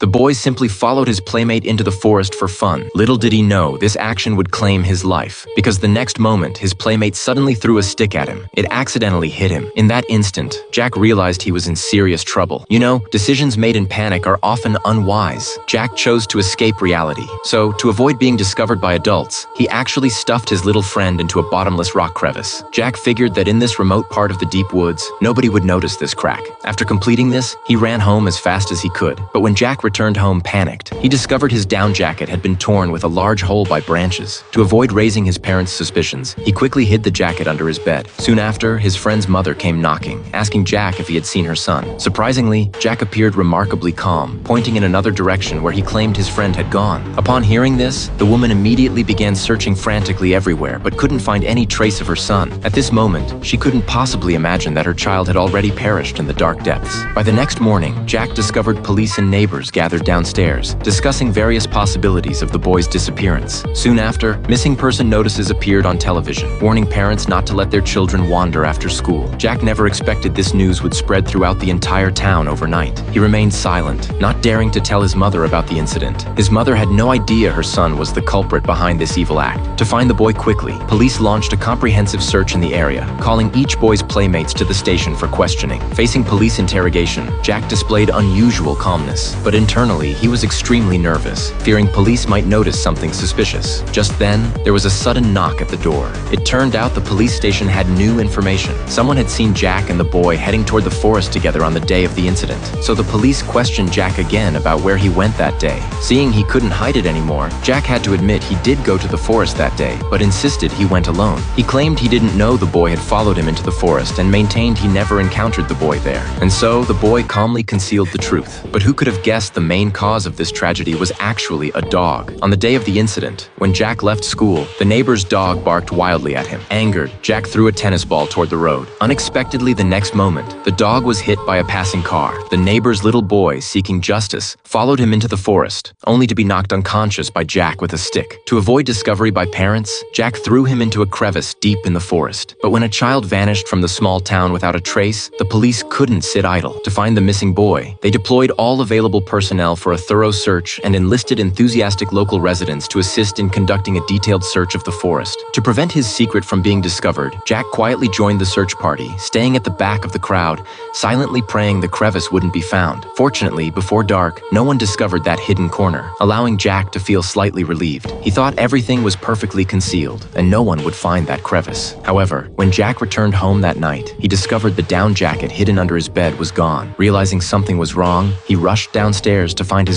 The boy simply followed his playmate into the forest for fun. Little did he know this action would claim his life, because the next moment his playmate suddenly threw a stick at him. It accidentally hit him. In that instant, Jack realized he was in serious trouble. You know, decisions made in panic are often unwise. Jack chose to escape reality. So, to avoid being discovered by adults, he actually stuffed his little friend into a bottomless rock crevice. Jack figured that in this remote part of the deep woods, nobody would notice this crack. After completing this, he ran home as fast as he could. But when Jack returned home panicked, he discovered his down jacket had been torn with a large hole by branches. To avoid raising his parents' suspicions, he quickly hid the jacket under his bed. Soon after, his friend's mother came knocking, asking Jack if he had seen her son. Surprisingly, Jack appeared remarkably calm, pointing in another direction where he claimed his friend had gone. Upon hearing this, the woman immediately began searching frantically everywhere, but couldn't find any trace of her son. At this moment, she couldn't possibly imagine that her child had already perished in the dark depths. By the next morning, Jack discovered police and neighbors gathered downstairs, discussing various possibilities of the boy's disappearance. Soon after, missing person notices appeared on television, warning parents not to let their children wander after school. Jack never expected this news would spread throughout the entire town overnight. He remained silent, not daring to tell his mother about the incident. His mother had no idea her son was the culprit behind this evil act. To find the boy quickly, police launched a comprehensive search in the area, calling each boy's playmates to the station for questioning. Facing police interrogation, Jack displayed unusual calmness, but internally, he was extremely nervous, fearing police might notice something suspicious. Just then, there was a sudden knock at the door. It turned out the police station had new information. Someone had seen Jack and the boy heading toward the forest together on the day of the incident. So the police questioned Jack again about where he went that day. Seeing he couldn't hide it anymore, Jack had to admit he did go to the forest that day, but insisted he went alone. He claimed he didn't know the boy had followed him into the forest and maintained he never encountered the boy there. And so, the boy calmly concealed the truth. But who could have guessed the main cause of this tragedy was actually a dog? On the day of the incident, when Jack left school, the neighbor's dog barked wildly at him. Angered, Jack threw a tennis ball toward the road. Unexpectedly, the next moment, the dog was hit by a passing car. The neighbor's little boy, seeking justice, followed him into the forest, only to be knocked unconscious by Jack with a stick. To avoid discovery by parents, Jack threw him into a crevice deep in the forest. But when a child vanished from the small town without a trace, the police couldn't sit idle. To find the missing boy, they deployed all available personnel for a thorough search and enlisted enthusiastic local residents to assist in conducting a detailed search of the forest. To prevent his secret from being discovered, Jack quietly joined the search party, staying at the back of the crowd, silently praying the crevice wouldn't be found. Fortunately, before dark, no one discovered that hidden corner, allowing Jack to feel slightly relieved. He thought everything was perfectly concealed, and no one would find that crevice. However, when Jack returned home that night, he discovered the down jacket hidden under his bed was gone. Realizing something was wrong, he rushed downstairs to find his